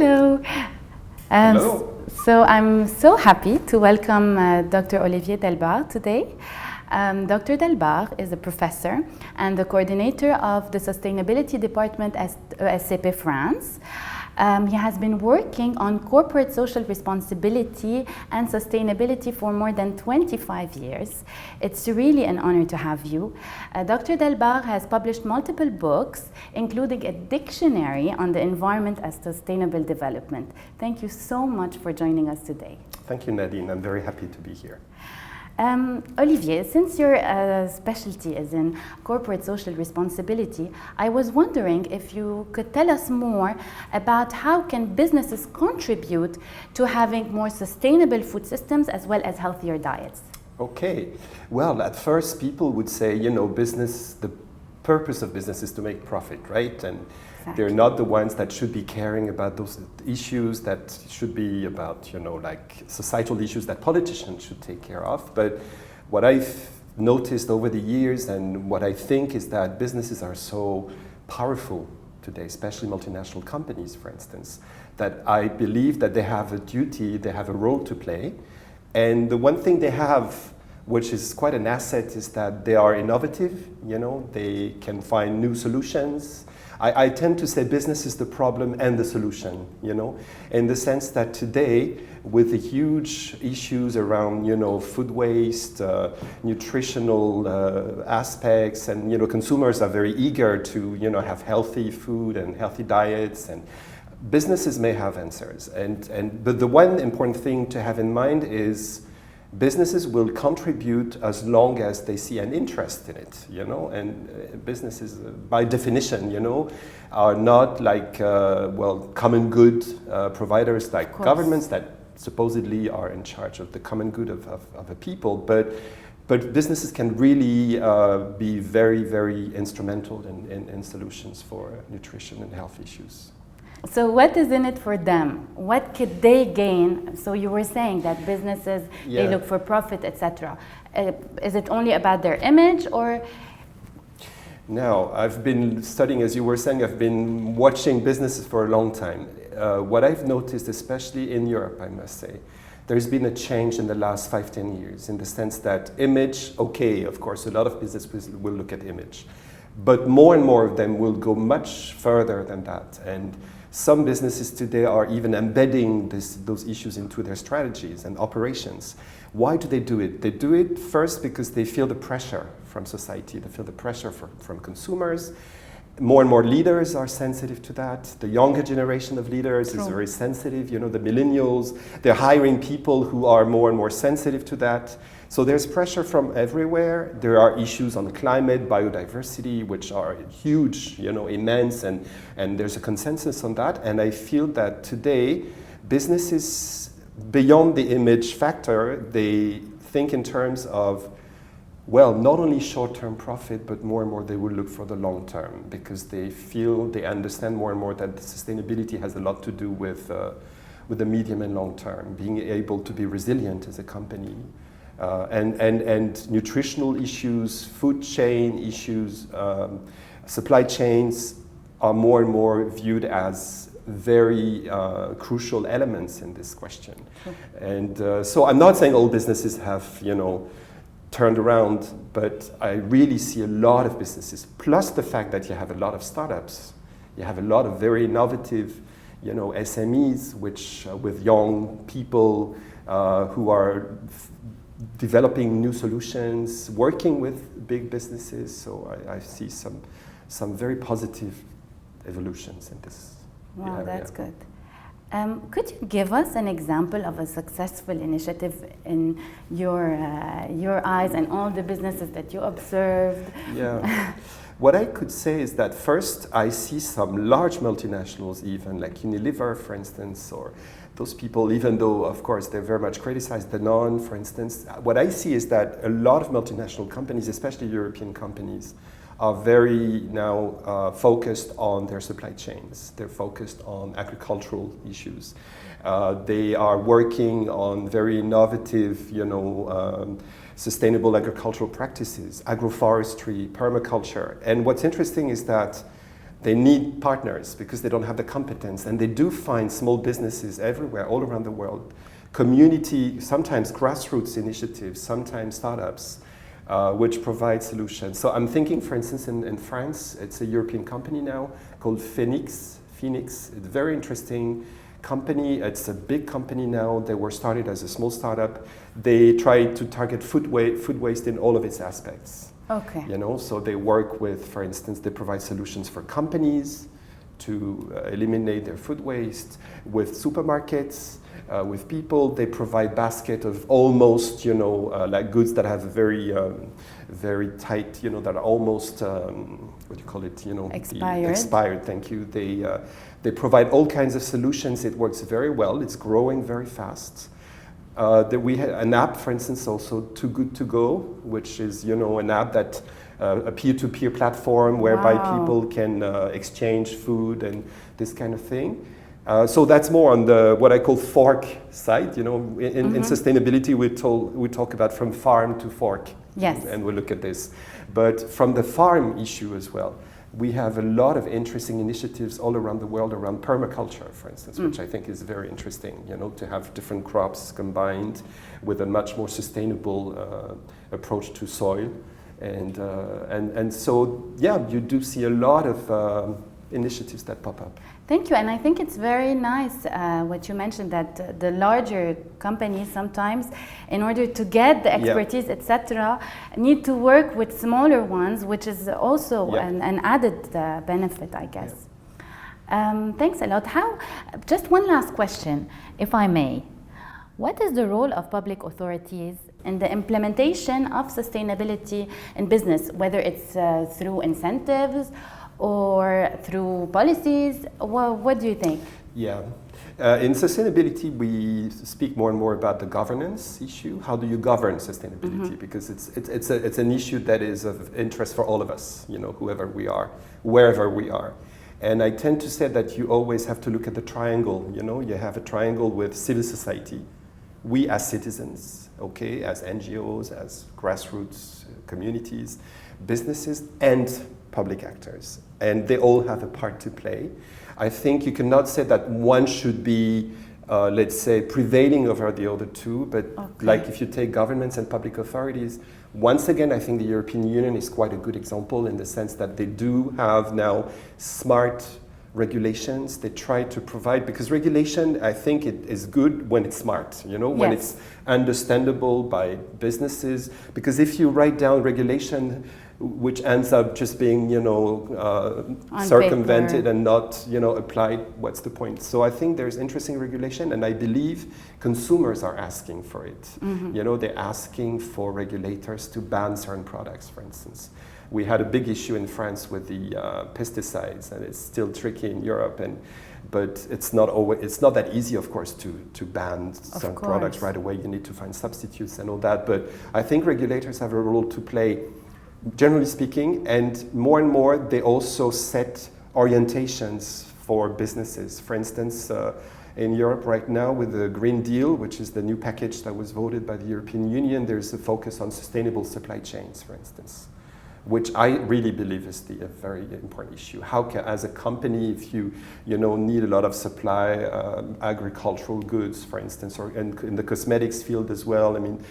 Hello. Hello. So I'm so happy to welcome Dr. Olivier Delbard today. Dr. Delbard is a professor and the coordinator of the Sustainability Department at SCP France. He has been working on corporate social responsibility and sustainability for more than 25 years. It's really an honor to have you. Dr. Delbard has published multiple books, including a dictionary on the environment as sustainable development. Thank you so much for joining us today. Thank you, Nadine. I'm very happy to be here. Olivier, since your specialty is in corporate social responsibility, I was wondering if you could tell us more about how can businesses contribute to having more sustainable food systems as well as healthier diets? Okay. Well, at first people would say, the purpose of business is to make profit, right? And they're not the ones that should be caring about those issues that should be about, like societal issues that politicians should take care of. But what I've noticed over the years and what I think is that businesses are so powerful today, especially multinational companies, for instance, that I believe that they have a duty, they have a role to play. And the one thing they have, which is quite an asset, is that they are innovative, they can find new solutions. I tend to say business is the problem and the solution, in the sense that today, with the huge issues around, food waste, nutritional aspects, and, consumers are very eager to, have healthy food and healthy diets, and businesses may have answers. But the one important thing to have in mind is businesses will contribute as long as they see an interest in it, and businesses by definition, are not like, common good providers like governments that supposedly are in charge of the common good of the people, but businesses can really be very, very instrumental in solutions for nutrition and health issues. So what is in it for them? What could they gain? So you were saying that businesses, they look for profit, etc. Is it only about their image or? No, I've been studying, as you were saying, I've been watching businesses for a long time. What I've noticed, especially in Europe, I must say, there's been a change in the last 5-10 years in the sense that image, okay, of course, a lot of businesses will look at image, but more and more of them will go much further than that. And some businesses today are even embedding those issues into their strategies and operations. Why do they do it? They do it first because they feel the pressure from society. They feel the pressure from consumers. More and more leaders are sensitive to that. The younger generation of leaders is very sensitive. The millennials, they're hiring people who are more and more sensitive to that. So there's pressure from everywhere. There are issues on climate, biodiversity, which are huge, immense, and there's a consensus on that. And I feel that today, businesses, beyond the image factor, they think in terms of, not only short-term profit, but more and more they will look for the long term because they understand more and more that sustainability has a lot to do with the medium and long term, being able to be resilient as a company. And nutritional issues, food chain issues, supply chains are more and more viewed as very crucial elements in this question. And so I'm not saying all businesses have, turned around, but I really see a lot of businesses, plus the fact that you have a lot of startups, you have a lot of very innovative, SMEs, which with young people who are developing new solutions, working with big businesses. So I see some very positive evolutions in this area. Wow, that's good. Could you give us an example of a successful initiative in your eyes and all the businesses that you observed? Yeah. What I could say is that first I see some large multinationals, even like Unilever, for instance, or those people, even though, of course, they're very much criticized, Danone, for instance. What I see is that a lot of multinational companies, especially European companies, are very now focused on their supply chains. They're focused on agricultural issues. They are working on very innovative, sustainable agricultural practices, agroforestry, permaculture. And what's interesting is that They need partners because they don't have the competence, and they do find small businesses everywhere, all around the world. Community, sometimes grassroots initiatives, sometimes startups, which provide solutions. So I'm thinking, for instance, in France, it's a European company now called Phoenix. It's a very interesting company. It's a big company now. They were started as a small startup. They try to target food waste in all of its aspects. Okay. You know, so they work with, for instance, they provide solutions for companies to eliminate their food waste, with supermarkets, with people. They provide basket of almost, you know, like goods that have a very tight, you know, that are almost, what do you call it, you know? Expired, thank you. They provide all kinds of solutions. It works very well. It's growing very fast. We had an app, for instance, also Too Good To Go, which is, you know, an app that a peer-to-peer platform whereby people can exchange food and this kind of thing. So that's more on the what I call fork side. You know, in sustainability, we talk about from farm to fork. Yes. And we'll look at this. But from the farm issue as well, we have a lot of interesting initiatives all around the world around permaculture, for instance, which I think is very interesting, you know, to have different crops combined with a much more sustainable approach to soil. And so, yeah, you do see a lot of initiatives that pop up. Thank you, and I think it's very nice what you mentioned, that the larger companies sometimes, in order to get the expertise, etc., need to work with smaller ones, which is also an added benefit, I guess. Thanks a lot. Just one last question, if I may. What is the role of public authorities in the implementation of sustainability in business, whether it's through incentives or through policies? What do you think? Yeah. In sustainability, we speak more and more about the governance issue. How do you govern sustainability? Because it's an issue that is of interest for all of us, you know, whoever we are, wherever we are. And I tend to say that you always have to look at the triangle, you know. You have a triangle with civil society, we as citizens, okay, as NGOs, as grassroots communities, businesses, and public actors. And they all have a part to play. I think you cannot say that one should be, let's say, prevailing over the other two, but like if you take governments and public authorities, once again, I think the European Union is quite a good example in the sense that they do have now smart regulations. They try to provide, because regulation, I think it is good when it's smart, you know, when it's understandable by businesses. Because if you write down regulation which ends up just being, you know, circumvented and not, you know, applied, what's the point? So I think there's interesting regulation, and I believe consumers are asking for it. You know, they're asking for regulators to ban certain products, for instance. We had a big issue in France with the pesticides, and it's still tricky in Europe. But it's not that easy, of course, to ban some products right away. You need to find substitutes and all that. But I think regulators have a role to play, generally speaking, and more they also set orientations for businesses. For instance, in Europe right now with the Green Deal, which is the new package that was voted by the European Union, there's a focus on sustainable supply chains, for instance, which I really believe is a very important issue. How can, as a company, if you know, need a lot of supply, agricultural goods, for instance, or in the cosmetics field as well, I mean,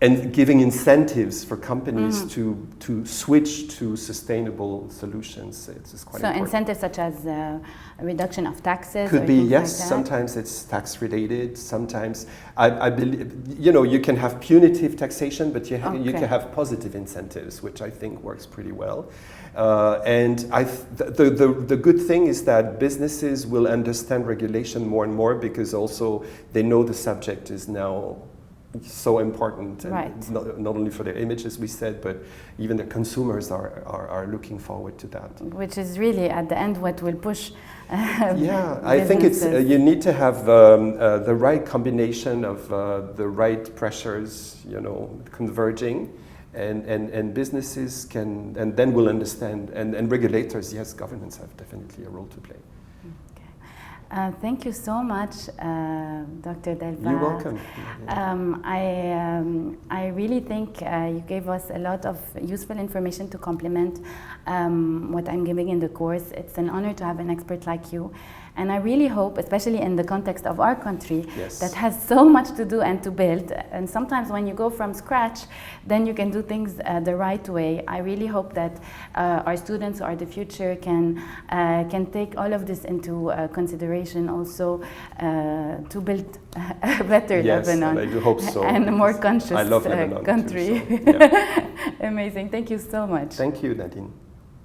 and giving incentives for companies to switch to sustainable solutions, it's quite important. So incentives such as a reduction of taxes? Could be, yes. Like sometimes it's tax related. Sometimes, I believe, you know, you can have punitive taxation, but you can have positive incentives, which I think works pretty well. And the good thing is that businesses will understand regulation more and more, because also they know the subject is now so important, and not only for their image, as we said, but even the consumers are looking forward to that. Which is really, at the end, what will push I think it's you need to have the right combination of the right pressures, you know, converging, and businesses can, and then will understand, and regulators, yes, governments have definitely a role to play. Thank you so much, Dr. Delbard. You're welcome. I really think you gave us a lot of useful information to complement what I'm giving in the course. It's an honor to have an expert like you. And I really hope, especially in the context of our country, Yes. that has so much to do and to build. And sometimes when you go from scratch, then you can do things the right way. I really hope that our students or the future can take all of this into consideration also to build a better Lebanon. Yes, I do hope so. And a more conscious I love Lebanon country. too, so, yeah. Amazing. Thank you so much. Thank you, Nadine.